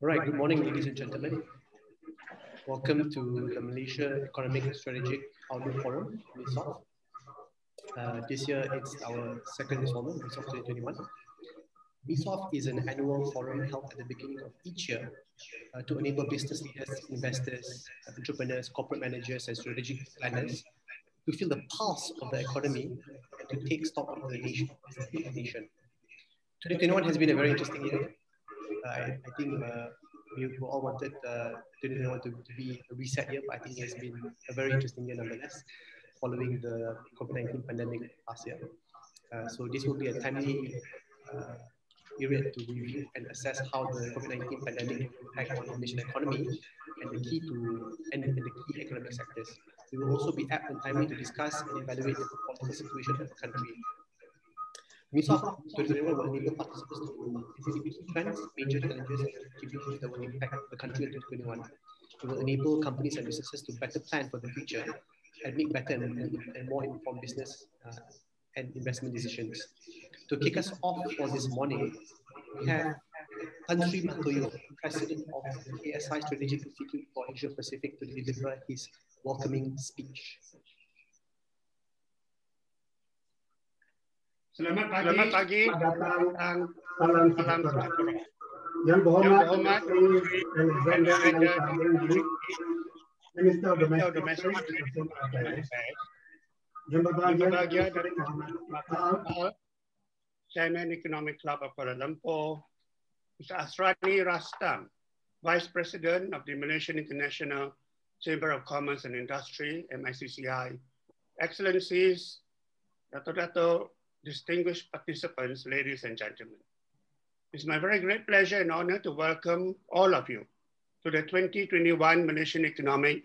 All right, good morning, ladies and gentlemen. Welcome to the Malaysia Economic Strategic Outlook Forum, MESOF. This year, it's our second installment, MESOF 2021. MESOF is an annual forum held at the beginning of each year to enable business leaders, investors, entrepreneurs, corporate managers, and strategic planners to feel the pulse of the economy and to take stock of the nation. 2021 has been a very interesting year. I think we all wanted 2021 to be a reset year, but I think it has been a very interesting year nonetheless, following the COVID-19 pandemic last year. So this will be a timely period to review and assess how the COVID-19 pandemic will impact on the Malaysian economy and the key economic sectors. We will also be apt and timely to discuss and evaluate the political situation of the country. MESOF 2021 will enable participants to exhibit key trends, major challenges, and contributions that will impact the country in 2021. It will enable companies and businesses to better plan for the future and make better and more informed business and investment decisions. To kick us off for this morning, we have Tan Sri Yeoh, President of the ASI Strategic Institute for Asia Pacific, to deliver his welcoming speech. Selamat pagi, salam sejahtera. Yang berhormat Alexander Linggi, Minister of Domestic Affairs, yang berbahagia dari Chairman Economic Club of Kuala Lumpur, Mr. Azrani Rustam, Vice President of the Malaysian International Chamber of Commerce and Industry, MICCI, Excellencies, Dato, distinguished participants, ladies and gentlemen. It's my very great pleasure and honor to welcome all of you to the 2021 Malaysian Economic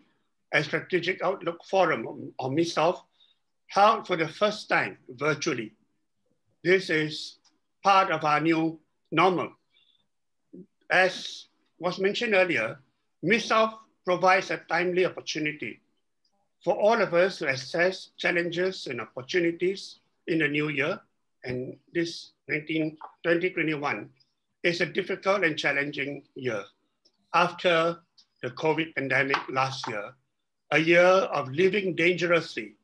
and Strategic Outlook Forum, or MESOF, held for the first time virtually. This is part of our new normal. As was mentioned earlier, MESOF provides a timely opportunity for all of us to assess challenges and opportunities in the new year, and this 2021 is a difficult and challenging year. After the COVID pandemic last year, a year of living dangerously,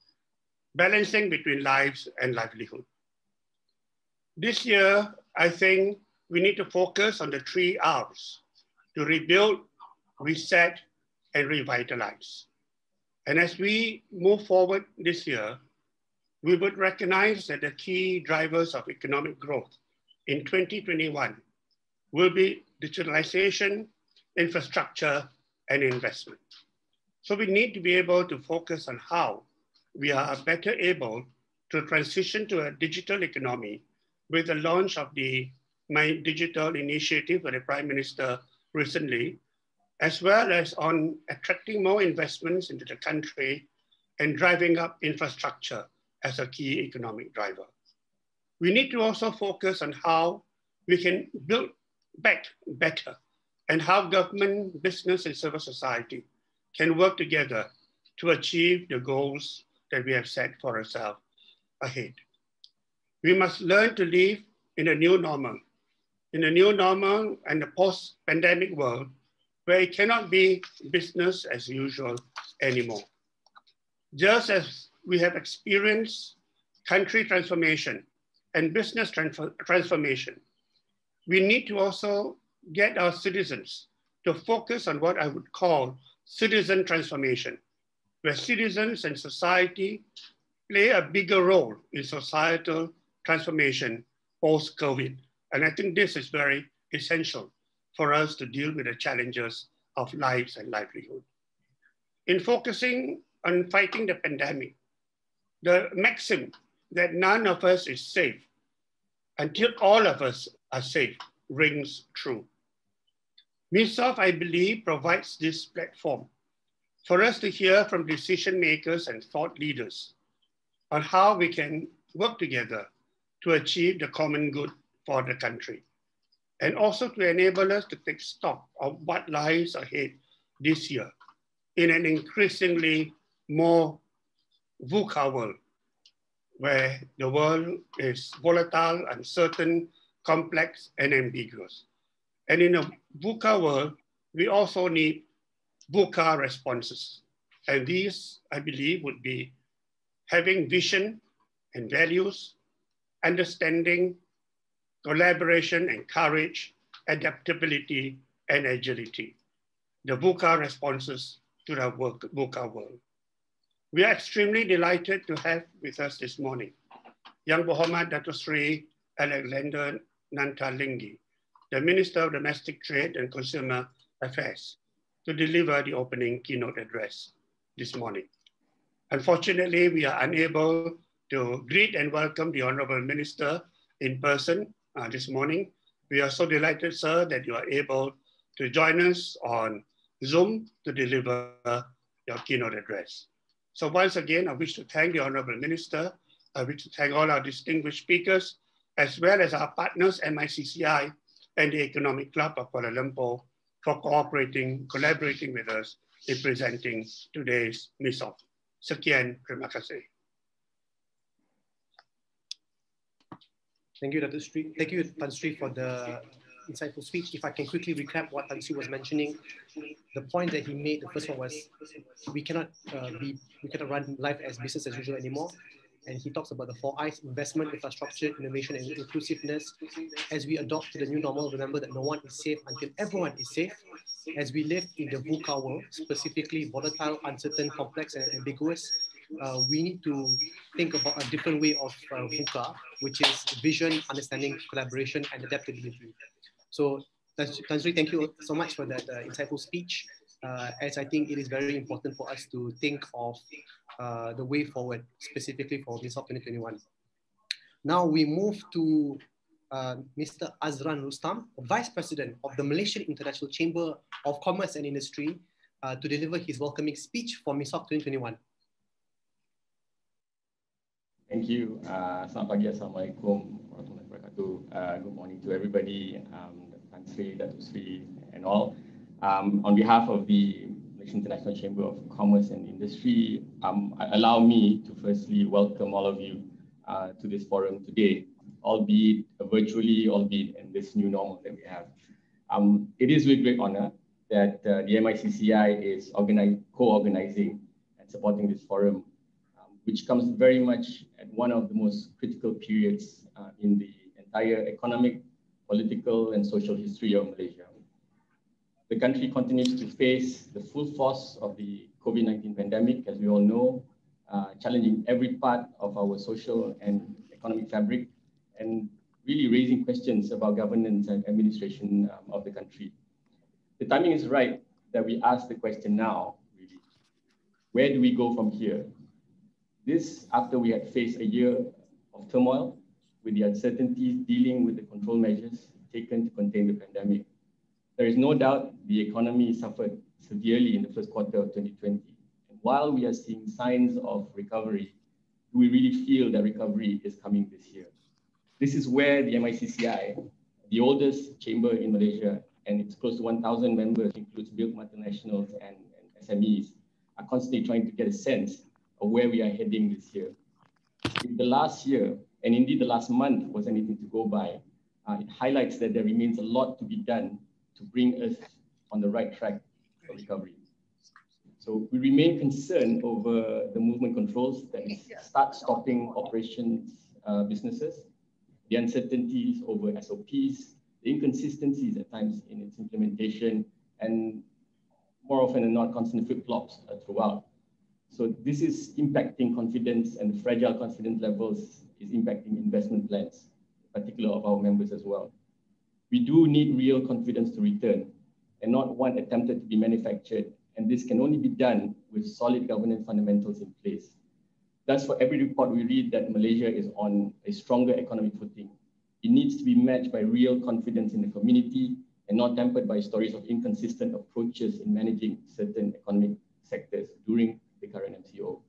balancing between lives and livelihood. This year, I think we need to focus on the 3 R's: to rebuild, reset, and revitalize. And as we move forward this year, we would recognize that the key drivers of economic growth in 2021 will be digitalization, infrastructure, and investment. So we need to be able to focus on how we are better able to transition to a digital economy with the launch of the My Digital initiative by the Prime Minister recently, as well as on attracting more investments into the country and driving up infrastructure as a key economic driver. We need to also focus on how we can build back better and how government, business, and civil society can work together to achieve the goals that we have set for ourselves ahead. We must learn to live in a new normal and the post-pandemic world where it cannot be business as usual anymore. Just as we have experienced country transformation and business transformation, we need to also get our citizens to focus on what I would call citizen transformation, where citizens and society play a bigger role in societal transformation post-COVID. And I think this is very essential for us to deal with the challenges of lives and livelihood. In focusing on fighting the pandemic, the maxim that none of us is safe until all of us are safe rings true. MESOF, I believe, provides this platform for us to hear from decision makers and thought leaders on how we can work together to achieve the common good for the country, and also to enable us to take stock of what lies ahead this year in an increasingly more VUCA world, where the world is volatile, uncertain, complex, and ambiguous. And in a VUCA world, we also need VUCA responses. And these, I believe, would be having vision and values, understanding, collaboration and courage, adaptability and agility. The VUCA responses to the VUCA world. We are extremely delighted to have with us this morning Yang Berhormat Dato Sri Alexander Nanta Linggi, the Minister of Domestic Trade and Consumer Affairs, to deliver the opening keynote address this morning. Unfortunately, we are unable to greet and welcome the Honorable Minister in person this morning. We are so delighted, sir, that you are able to join us on Zoom to deliver your keynote address. So once again, I wish to thank the Honorable Minister. I wish to thank all our distinguished speakers, as well as our partners, MICCI and the Economic Club of Kuala Lumpur, for collaborating with us in presenting today's MESOF. Sekian, terima kasih. Thank you, Dato Sri. Thank you, Tan Sri, for the insightful speech. If I can quickly recap what Tan Sri was mentioning, the point that he made, the first one was we cannot run life as business as usual anymore. And he talks about the 4 I's: investment, infrastructure, innovation, and inclusiveness. As we adopt to the new normal, remember that no one is safe until everyone is safe. As we live in the VUCA world, specifically volatile, uncertain, complex, and ambiguous, we need to think about a different way of VUCA, which is vision, understanding, collaboration, and adaptability. So, Tan Sri, thank you so much for that insightful speech, as I think it is very important for us to think of the way forward, specifically for MESOF 2021. Now we move to Mr. Azrani Rustam, Vice President of the Malaysian International Chamber of Commerce and Industry, to deliver his welcoming speech for MESOF 2021. Thank you. Selamat pagi, Assalamualaikum warahmatullahi wabarakatuh. Good morning to everybody, Tan Sri, Dato Sri, and all. On behalf of the Malaysian International Chamber of Commerce and Industry, allow me to firstly welcome all of you to this forum today, albeit virtually, albeit in this new normal that we have. It is with great honor that the MICCI is co-organizing and supporting this forum, which comes very much at one of the most critical periods in the entire economic, political, and social history of Malaysia. The country continues to face the full force of the COVID-19 pandemic, as we all know, challenging every part of our social and economic fabric, and really raising questions about governance and administration of the country. The timing is right that we ask the question now, really. Where do we go from here? This after we had faced a year of turmoil with the uncertainties dealing with the control measures taken to contain the pandemic. There is no doubt the economy suffered severely in the first quarter of 2020. And while we are seeing signs of recovery, do we really feel that recovery is coming this year? This is where the MICCI, the oldest chamber in Malaysia, and it's close to 1,000 members, includes built multinationals and SMEs, are constantly trying to get a sense of where we are heading this year. If the last year, and indeed the last month, was anything to go by, it highlights that there remains a lot to be done to bring us on the right track for recovery. So we remain concerned over the movement controls that start stopping operations, businesses, the uncertainties over SOPs, the inconsistencies at times in its implementation, and more often than not, constant flip-flops throughout. So this is impacting confidence, and the fragile confidence levels is impacting investment plans, in particular of our members as well. We do need real confidence to return, and not one attempted to be manufactured, and this can only be done with solid governance fundamentals in place. Thus, for every report we read that Malaysia is on a stronger economic footing, it needs to be matched by real confidence in the community and not tempered by stories of inconsistent approaches in managing certain economic sectors during the current MCO.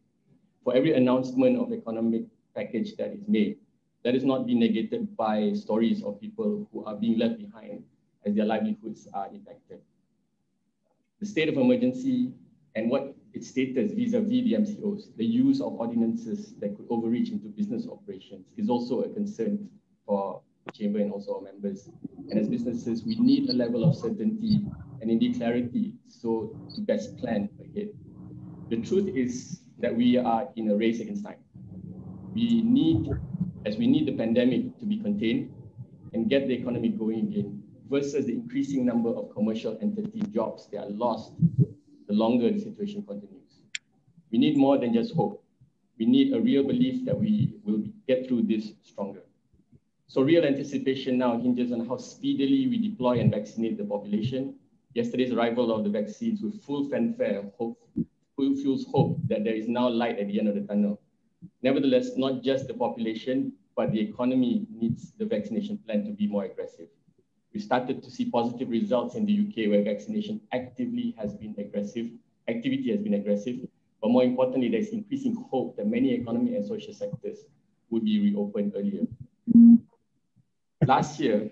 For every announcement of economic package that is made, that is not being negated by stories of people who are being left behind as their livelihoods are impacted. The state of emergency and what its status vis-a-vis the MCOs, the use of ordinances that could overreach into business operations, is also a concern for Chamber and also our members. And as businesses, we need a level of certainty and indeed clarity so to best plan ahead. The truth is that we are in a race against time. We need the pandemic to be contained and get the economy going again versus the increasing number of commercial entity jobs that are lost the longer the situation continues. We need more than just hope. We need a real belief that we will get through this stronger. So real anticipation now hinges on how speedily we deploy and vaccinate the population. Yesterday's arrival of the vaccines with full fanfare fuels hope that there is now light at the end of the tunnel. Nevertheless, not just the population, but the economy needs the vaccination plan to be more aggressive. We started to see positive results in the UK where vaccination activity has been aggressive, but more importantly, there's increasing hope that many economic and social sectors would be reopened earlier. Last year,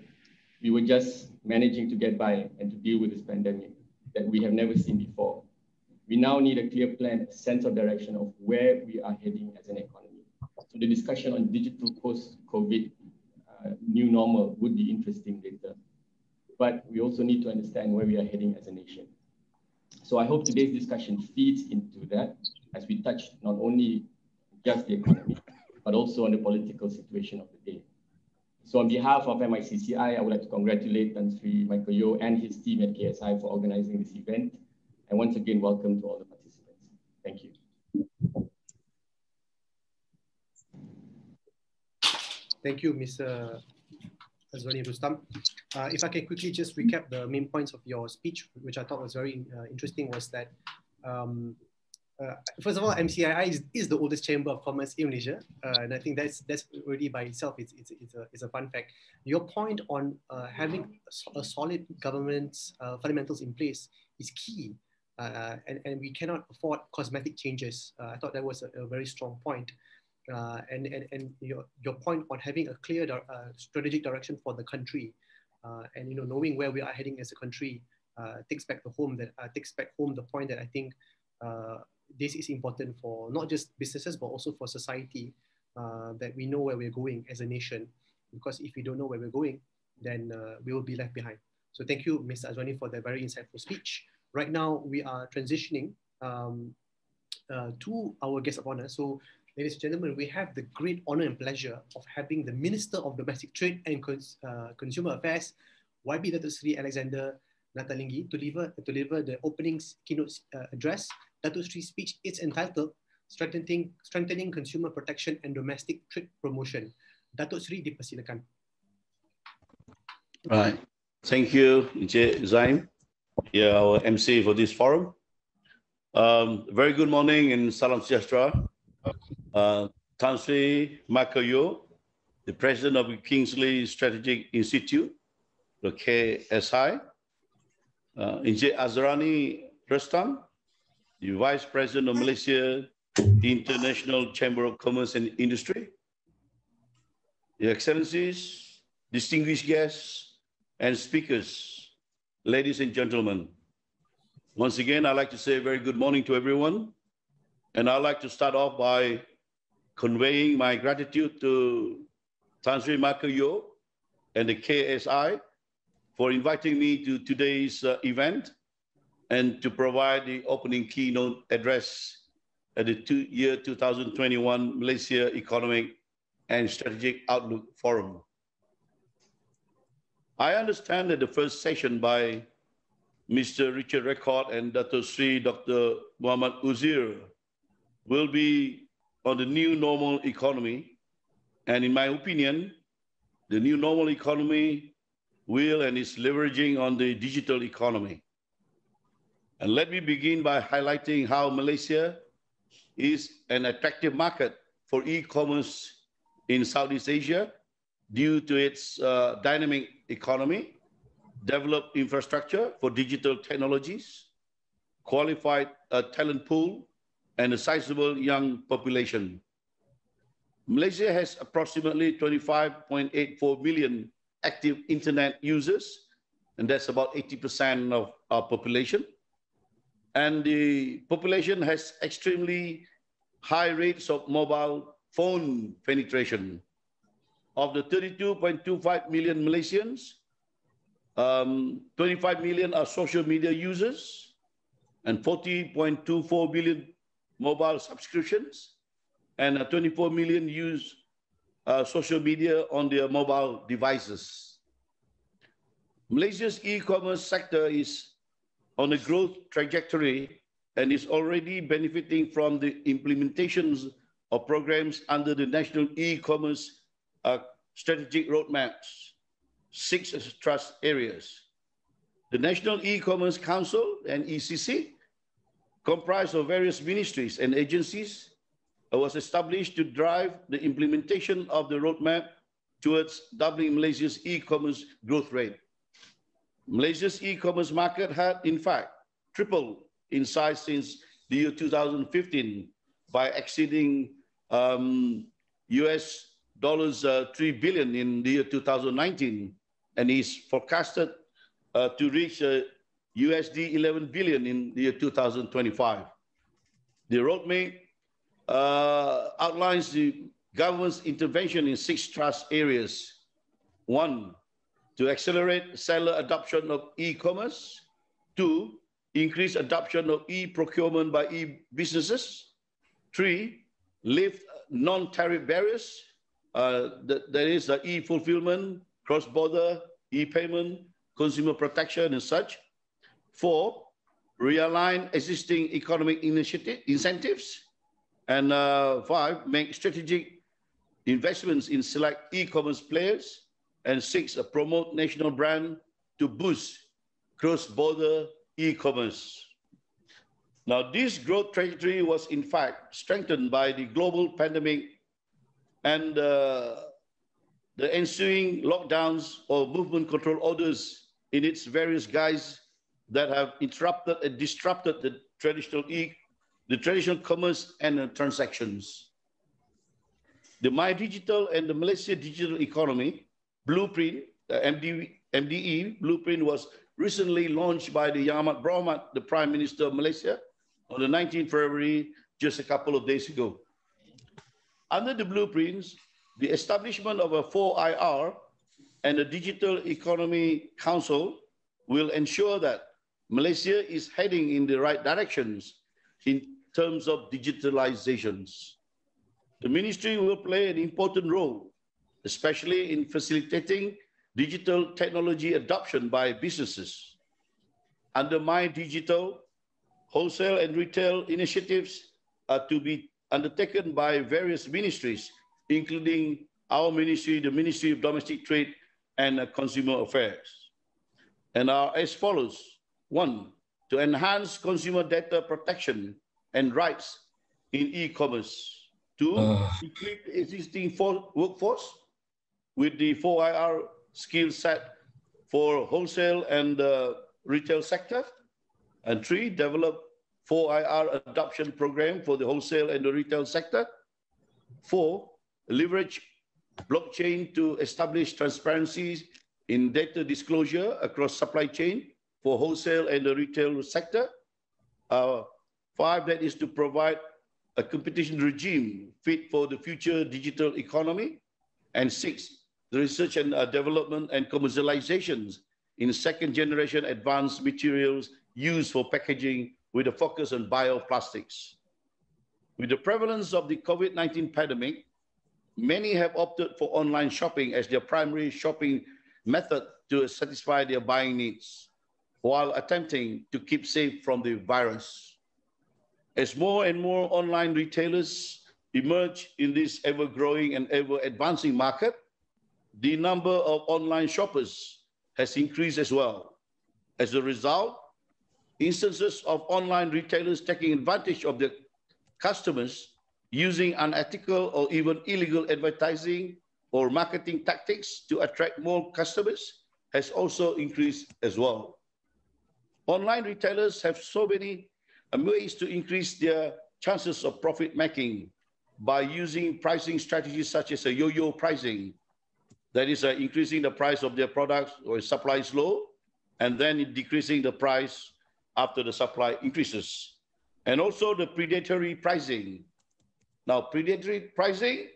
we were just managing to get by and to deal with this pandemic that we have never seen before. We now need a clear plan, a sense of direction of where we are heading as an economy. So the discussion on digital post-COVID new normal would be interesting later. But we also need to understand where we are heading as a nation. So I hope today's discussion feeds into that as we touch not only just the economy, but also on the political situation of the day. So on behalf of MICCI, I would like to congratulate Tan Sri Michael Yeoh and his team at KSI for organizing this event. And once again, welcome to all the participants. Thank you. Thank you, Mr. Azrani Rustam. If I can quickly just recap the main points of your speech, which I thought was very interesting, was that first of all, MCII is the oldest chamber of commerce in Malaysia, and I think that's already by itself it's a fun fact. Your point on having a solid government's fundamentals in place is key, and we cannot afford cosmetic changes. I thought that was a very strong point. And your point on having a clear strategic direction for the country, and knowing where we are heading as a country, takes back the point that I think this is important for not just businesses but also for society, that we know where we're going as a nation. Because if we don't know where we're going, then we will be left behind. So thank you, Mr. Azrani, for that very insightful speech. Right now we are transitioning to our guest of honor. So, ladies and gentlemen, we have the great honor and pleasure of having the Minister of Domestic Trade and Consumer Affairs, YB Dato Sri Alexander Nanta Linggi, to deliver the opening keynote address. Dato Sri's speech is entitled Strengthening Consumer Protection and Domestic Trade Promotion. Dato Sri, dipersilakan. Right. Thank you, Encik Zaim, our MC for this forum. Very good morning and salam sejahtera. Tan Sri Michael Yeoh, the President of the Kingsley Strategic Institute, the KSI, Encik Azrani Rustam, the Vice President of Malaysia International Chamber of Commerce and Industry, Your Excellencies, distinguished guests and speakers, ladies and gentlemen. Once again, I'd like to say a very good morning to everyone. And I'd like to start off by conveying my gratitude to Tan Sri Michael Yeoh and the KSI for inviting me to today's event and to provide the opening keynote address at the year 2021 Malaysia Economic and Strategic Outlook Forum. I understand that the first session by Mr. Richard Record and Dato Sri Dr. Muhammad Uzair will be on the new normal economy. And in my opinion, the new normal economy will and is leveraging on the digital economy. And let me begin by highlighting how Malaysia is an attractive market for e-commerce in Southeast Asia due to its dynamic economy, developed infrastructure for digital technologies, qualified talent pool, and a sizable young population. Malaysia has approximately 25.84 million active internet users, and that's about 80% of our population. And the population has extremely high rates of mobile phone penetration. of the 32.25 million Malaysians, 25 million are social media users, and 40.24 billion mobile subscriptions, and 24 million use social media on their mobile devices. Malaysia's e-commerce sector is on a growth trajectory and is already benefiting from the implementations of programs under the National E-commerce Strategic Roadmaps, 6 trust areas. The National E-commerce Council, NECC, comprised of various ministries and agencies, was established to drive the implementation of the roadmap towards doubling Malaysia's e-commerce growth rate. Malaysia's e-commerce market had, in fact, tripled in size since the year 2015 by exceeding US dollars 3 billion in the year 2019, and is forecasted to reach USD 11 billion in the year 2025. The roadmap outlines the government's intervention in 6 trust areas. 1, to accelerate seller adoption of e-commerce. 2, increase adoption of e-procurement by e-businesses. 3, lift non-tariff barriers. There is e-fulfillment, cross-border, e-payment, consumer protection and such. 4, realign existing economic incentives. And 5, make strategic investments in select e-commerce players. And 6, promote national brand to boost cross-border e-commerce. Now, this growth trajectory was in fact strengthened by the global pandemic and the ensuing lockdowns or movement control orders in its various guise that have interrupted and disrupted the traditional commerce and transactions. The My Digital and the Malaysia Digital Economy Blueprint, the MDE Blueprint, was recently launched by the Yang Amat Berhormat, the Prime Minister of Malaysia, on the 19th February, just a couple of days ago. Under the blueprints, the establishment of a 4IR and a Digital Economy Council will ensure that Malaysia is heading in the right directions in terms of digitalizations. The ministry will play an important role, especially in facilitating digital technology adoption by businesses. Under My Digital, wholesale and retail initiatives are to be undertaken by various ministries, including our ministry, the Ministry of Domestic Trade and Consumer Affairs, and are as follows. 1, to enhance consumer data protection and rights in e-commerce. 2, equip existing workforce with the 4IR skill set for wholesale and retail sector. And 3, develop 4IR adoption program for the wholesale and the retail sector. 4, leverage blockchain to establish transparency in data disclosure across supply chain for wholesale and the retail sector. 5, that is to provide a competition regime fit for the future digital economy. And 6, the research and development and commercializations in second generation advanced materials used for packaging with a focus on bioplastics. With the prevalence of the COVID-19 pandemic, many have opted for online shopping as their primary shopping method to satisfy their buying needs, while attempting to keep safe from the virus. As more and more online retailers emerge in this ever-growing and ever-advancing market, the number of online shoppers has increased as well. As a result, instances of online retailers taking advantage of their customers using unethical or even illegal advertising or marketing tactics to attract more customers has also increased as well. Online retailers have so many ways to increase their chances of profit making by using pricing strategies such as a yo-yo pricing. That is increasing the price of their products or supply is low, and then decreasing the price after the supply increases. And also the predatory pricing. Now, predatory pricing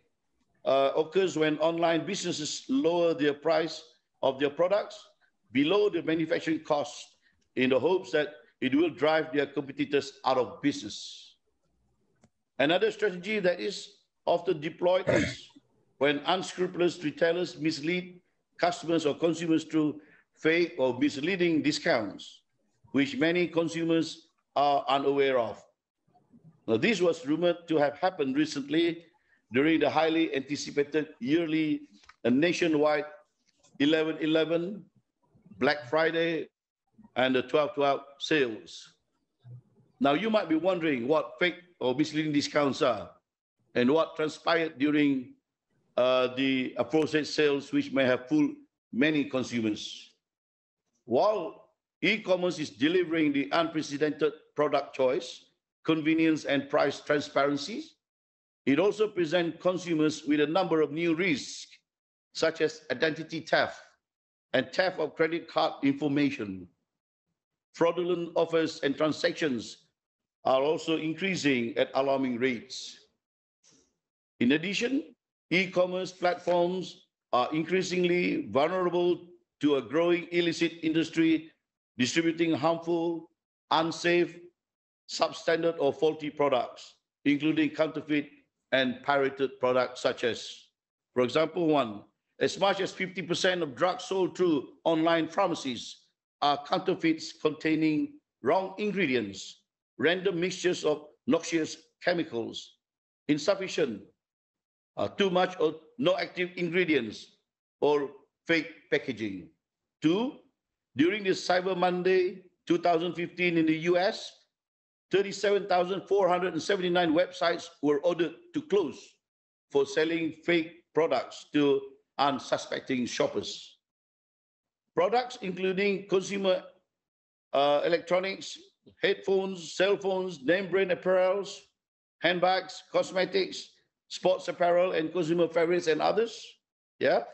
occurs when online businesses lower their price of their products below the manufacturing cost in the hopes that it will drive their competitors out of business. Another strategy that is often deployed is when unscrupulous retailers mislead customers or consumers through fake or misleading discounts, which many consumers are unaware of. Now, this was rumored to have happened recently during the highly anticipated yearly and nationwide 11/11, Black Friday, and the 12/12 sales. Now, you might be wondering what fake or misleading discounts are and what transpired during the aforesaid sales, which may have fooled many consumers. While e-commerce is delivering the unprecedented product choice, convenience, and price transparency, it also presents consumers with a number of new risks, such as identity theft and theft of credit card information. Fraudulent offers and transactions are also increasing at alarming rates. In addition, e-commerce platforms are increasingly vulnerable to a growing illicit industry distributing harmful, unsafe, substandard, or faulty products, including counterfeit and pirated products such as, for example, one, as much as 50% of drugs sold through online pharmacies are counterfeits containing wrong ingredients, random mixtures of noxious chemicals, insufficient, too much or no active ingredients, or fake packaging. Two, during the Cyber Monday 2015 in the US, 37,479 websites were ordered to close for selling fake products to unsuspecting shoppers. Products including consumer electronics, headphones, cell phones, name brand apparels, handbags, cosmetics, sports apparel, and consumer favorites and others. Yeah.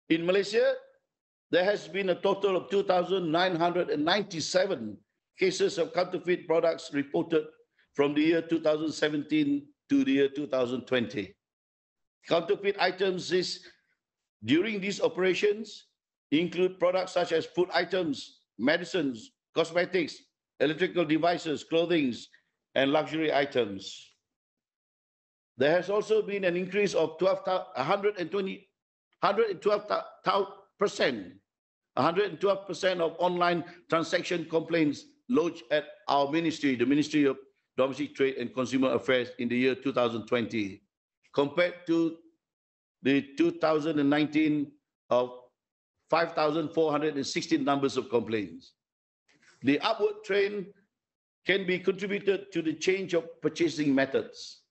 In Malaysia, there has been a total of 2,997 cases of counterfeit products reported from the year 2017 to the year 2020. Counterfeit items during these operations include products such as food items, medicines, cosmetics, electrical devices, clothing, and luxury items. There has also been an increase of 112% of online transaction complaints lodged at our ministry, the Ministry of Domestic Trade and Consumer Affairs, in the year 2020, compared to the 2019 of 5,416 numbers of complaints. The upward trend can be contributed to the change of purchasing methods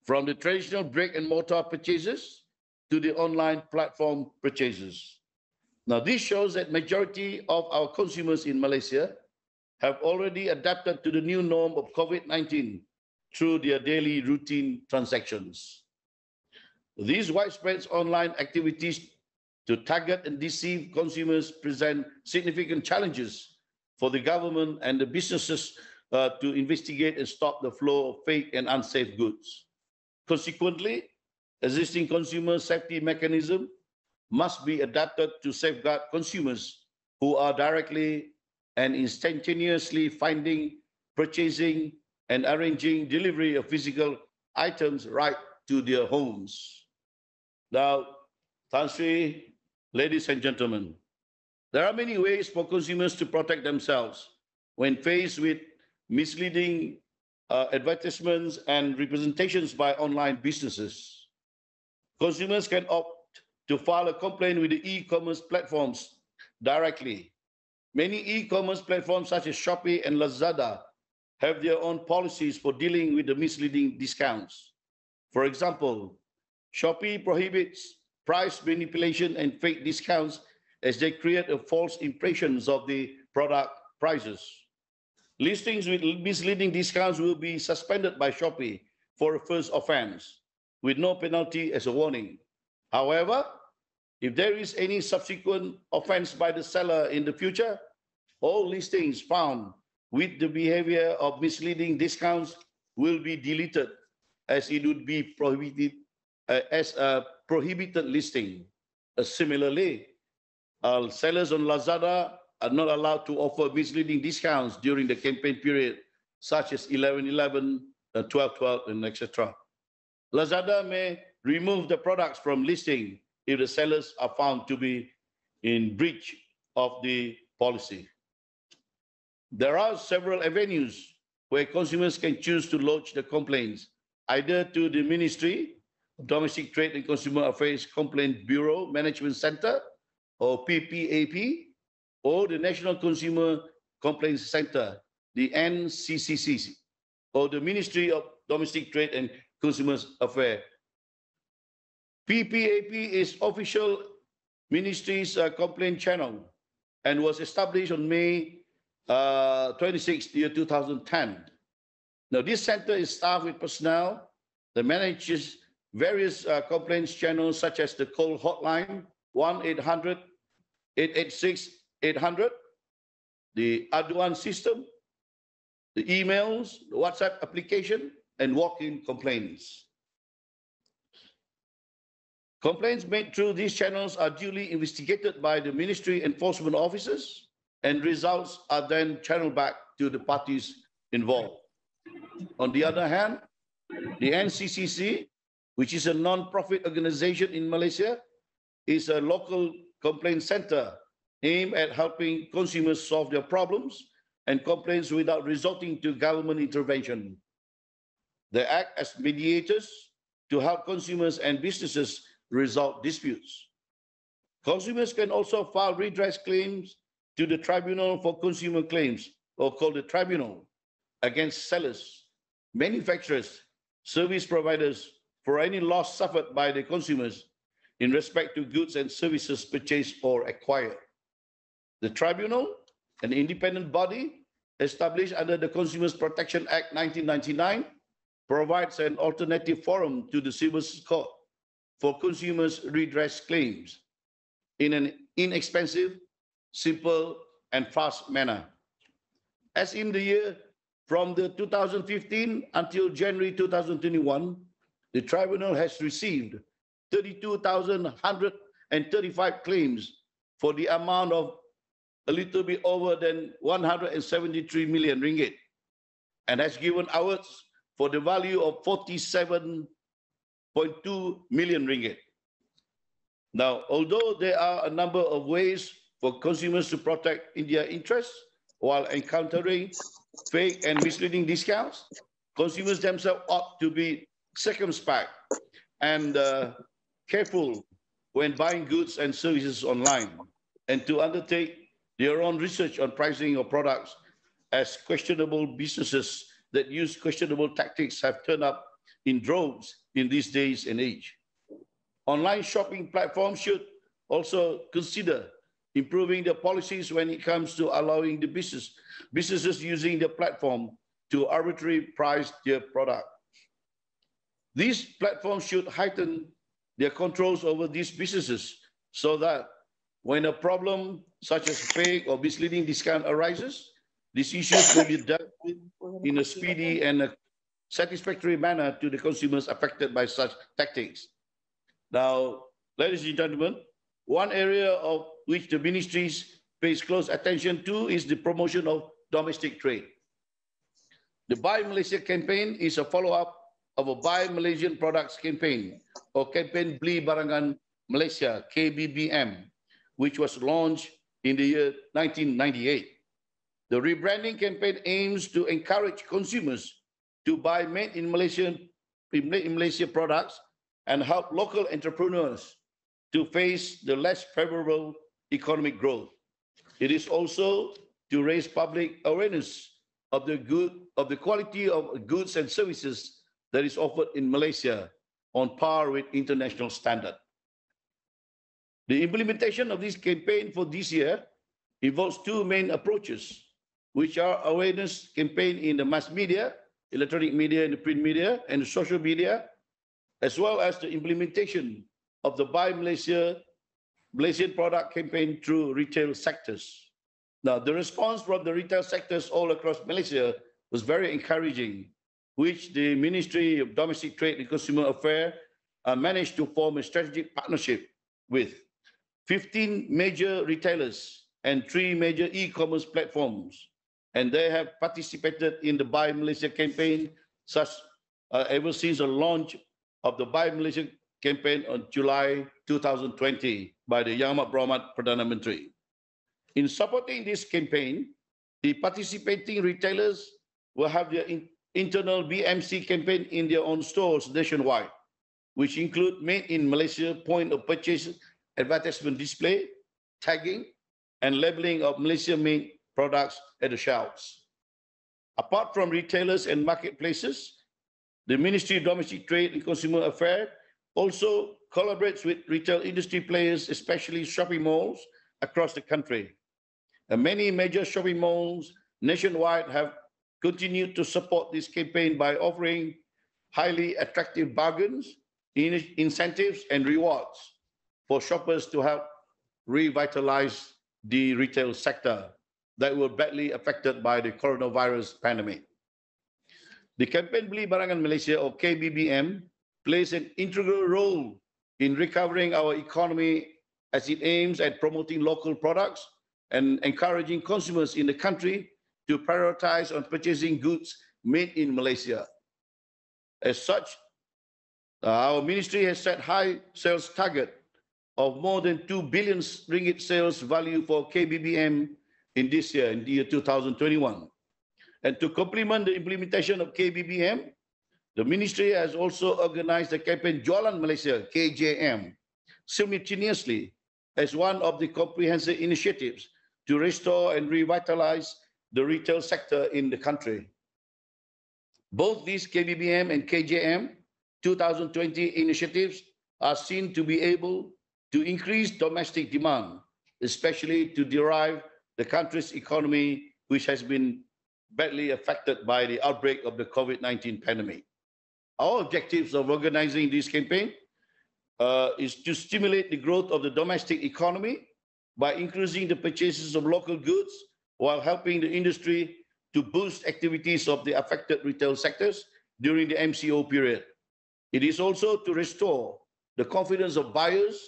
from the traditional brick and mortar purchases to the online platform purchases. Now, this shows that majority of our consumers in Malaysia have already adapted to the new norm of COVID-19 through their daily routine transactions. These widespread online activities to target and deceive consumers present significant challenges for the government and the businesses to investigate and stop the flow of fake and unsafe goods. Consequently, existing consumer safety mechanism must be adapted to safeguard consumers who are directly and instantaneously finding, purchasing, and arranging delivery of physical items right to their homes. Now, Tan Sri, ladies and gentlemen, there are many ways for consumers to protect themselves when faced with misleading advertisements and representations by online businesses. Consumers can opt to file a complaint with the e-commerce platforms directly. Many e-commerce platforms such as Shopee and Lazada have their own policies for dealing with the misleading discounts. For example, Shopee prohibits price manipulation and fake discounts as they create a false impressions of the product prices. Listings with misleading discounts will be suspended by Shopee for a first offense, with no penalty as a warning. However, if there is any subsequent offense by the seller in the future, all listings found with the behavior of misleading discounts will be deleted, as it would be prohibited as a prohibited listing. Similarly, sellers on Lazada are not allowed to offer misleading discounts during the campaign period, such as 11/11, 12/12, and etc. Lazada may remove the products from listing if the sellers are found to be in breach of the policy. There are several avenues where consumers can choose to lodge the complaints, either to the Ministry of Domestic Trade and Consumer Affairs Complaint Bureau Management Center, or PPAP, or the National Consumer Complaints Center, the NCCC, or the Ministry of Domestic Trade and Consumer Affairs. PPAP is official ministry's complaint channel and was established on May 26, 2010. Now, this center is staffed with personnel that manages various complaints channels, such as the call hotline 1-800-886-800, the Aduan system, the emails, the WhatsApp application, and walk-in complaints. Complaints made through these channels are duly investigated by the ministry enforcement officers, and results are then channeled back to the parties involved. On the other hand, the NCCC, which is a non-profit organization in Malaysia, is a local complaint center aimed at helping consumers solve their problems and complaints without resorting to government intervention. They act as mediators to help consumers and businesses resolve disputes. Consumers can also file redress claims to the Tribunal for Consumer Claims, or called the Tribunal, against sellers, manufacturers, service providers for any loss suffered by the consumers in respect to goods and services purchased or acquired. The Tribunal, an independent body established under the Consumers Protection Act 1999, provides an alternative forum to the civil court for consumers' redress claims in an inexpensive, simple, and fast manner. As in the year from the 2015 until January 2021, the Tribunal has received 32,135 claims for the amount of a little bit over than 173 million ringgit, and has given awards for the value of 47.2 million ringgit. Now, although there are a number of ways for consumers to protect their interests while encountering fake and misleading discounts, consumers themselves ought to be circumspect and careful when buying goods and services online, and to undertake their own research on pricing of products, as questionable businesses that use questionable tactics have turned up in droves in these days and age. Online shopping platforms should also consider improving their policies when it comes to allowing the businesses using the platform to arbitrarily price their product. These platforms should heighten their controls over these businesses so that when a problem such as fake or misleading discount arises, these issues may be dealt with in a speedy and a satisfactory manner to the consumers affected by such tactics. Now, ladies and gentlemen, one area of which the ministries pays close attention to is the promotion of domestic trade. The Buy Malaysia campaign is a follow-up of a Buy Malaysian Products campaign, or campaign Beli Barangan Malaysia, KBBM, which was launched in the year 1998. The rebranding campaign aims to encourage consumers to buy made in Malaysia products and help local entrepreneurs to face the less favorable economic growth. It is also to raise public awareness of the quality of goods and services that is offered in Malaysia on par with international standard. The implementation of this campaign for this year involves two main approaches, which are awareness campaign in the mass media, electronic media and the print media, and the social media, as well as the implementation of the Buy Malaysian product campaign through retail sectors. Now, the response from the retail sectors all across Malaysia was very encouraging, which the Ministry of Domestic Trade and Consumer Affairs managed to form a strategic partnership with 15 major retailers and 3 major e-commerce platforms. And they have participated in the Buy Malaysia campaign ever since the launch of the Buy Malaysia campaign on July 2020 by the Yang Amat Berhormat Perdana Menteri. In supporting this campaign, the participating retailers will have their internal BMC campaign in their own stores nationwide, which include Made in Malaysia point of purchase advertisement display, tagging, and labeling of Malaysia-made products at the shelves. Apart from retailers and marketplaces, the Ministry of Domestic Trade and Consumer Affairs also collaborates with retail industry players, especially shopping malls across the country. And many major shopping malls nationwide have continued to support this campaign by offering highly attractive bargains, incentives, and rewards for shoppers to help revitalize the retail sector that were badly affected by the coronavirus pandemic. The campaign Beli Barangan Malaysia, or KBBM, plays an integral role in recovering our economy as it aims at promoting local products and encouraging consumers in the country to prioritize on purchasing goods made in Malaysia. As such, our ministry has set high sales target of more than 2 billion ringgit sales value for KBBM in this year, in the year 2021. And to complement the implementation of KBBM, the ministry has also organized the campaign Jualan Malaysia, KJM, simultaneously as one of the comprehensive initiatives to restore and revitalize the retail sector in the country. Both these KBBM and KJM 2020 initiatives are seen to be able to increase domestic demand, especially to derive the country's economy, which has been badly affected by the outbreak of the COVID-19 pandemic. Our objectives of organizing this campaign is to stimulate the growth of the domestic economy by increasing the purchases of local goods while helping the industry to boost activities of the affected retail sectors during the MCO period. It is also to restore the confidence of buyers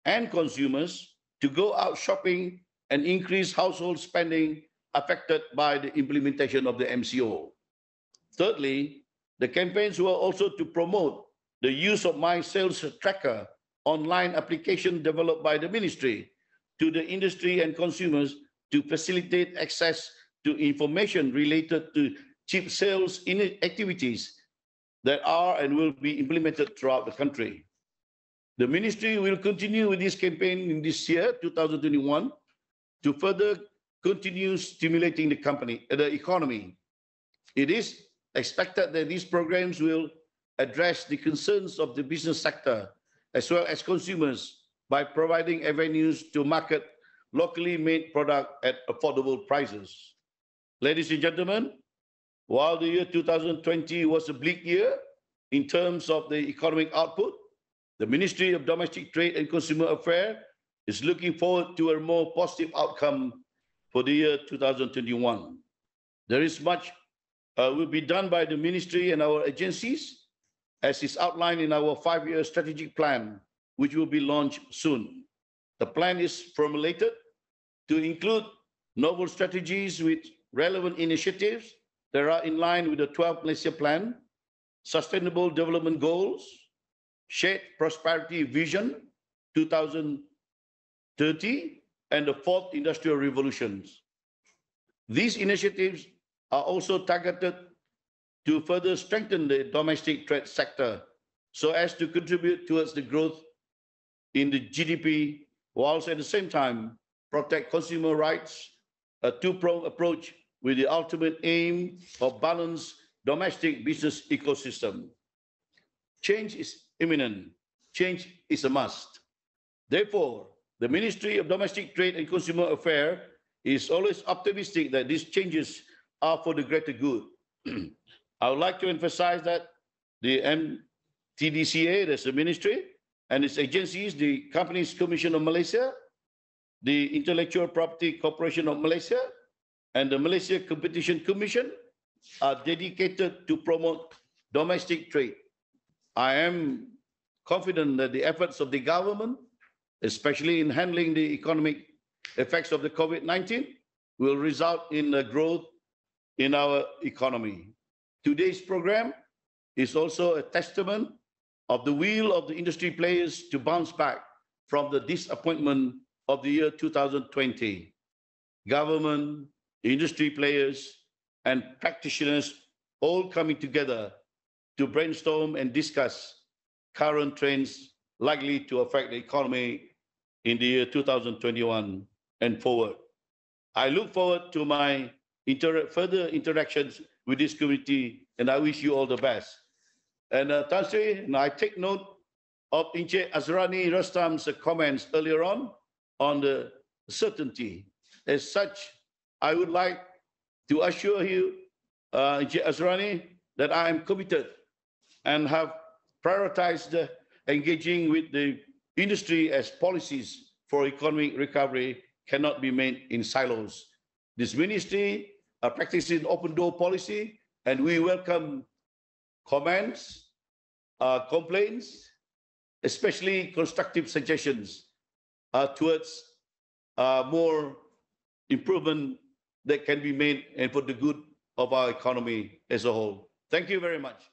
and consumers to go out shopping and increase household spending affected by the implementation of the MCO. Thirdly, the campaigns were also to promote the use of My Sales Tracker online application developed by the ministry to the industry and consumers to facilitate access to information related to cheap sales activities that are and will be implemented throughout the country. The ministry will continue with this campaign in this year, 2021, to further continue stimulating the economy. It is expected that these programs will address the concerns of the business sector as well as consumers by providing avenues to market locally made product at affordable prices. Ladies and gentlemen, while the year 2020 was a bleak year in terms of the economic output, the Ministry of Domestic Trade and Consumer Affairs is looking forward to a more positive outcome for the year 2021. There is much will be done by the ministry and our agencies, as is outlined in our 5-year strategic plan, which will be launched soon. The plan is formulated to include novel strategies with relevant initiatives that are in line with the 12th Malaysia Plan, Sustainable Development Goals, Shared Prosperity Vision 2030, and the 4th Industrial Revolutions. These initiatives are also targeted to further strengthen the domestic trade sector so as to contribute towards the growth in the GDP, whilst at the same time protect consumer rights, a two-pronged approach with the ultimate aim of balanced domestic business ecosystem. Change is imminent. Change is a must. Therefore, the Ministry of Domestic Trade and Consumer Affairs is always optimistic that these changes are for the greater good. I would like to emphasize that the MTDCA, that's the ministry, and its agencies, the Companies Commission of Malaysia, the Intellectual Property Corporation of Malaysia, and the Malaysia Competition Commission are dedicated to promote domestic trade. I am confident that the efforts of the government, especially in handling the economic effects of the COVID-19, will result in a growth in our economy. Today's program is also a testament of the will of the industry players to bounce back from the disappointment of the year 2020. Government, industry players, and practitioners all coming together to brainstorm and discuss current trends likely to affect the economy in the year 2021 and forward. I look forward to my further interactions with this community, and I wish you all the best. And Tan Sri, I take note of Encik Azrani Rustam's comments earlier on the certainty. As such, I would like to assure you, Encik Azrani, that I am committed and have prioritized engaging with the industry as policies for economic recovery cannot be made in silos. This ministry practices open door policy, and we welcome comments, complaints, especially constructive suggestions towards more improvement that can be made and for the good of our economy as a whole. Thank you very much.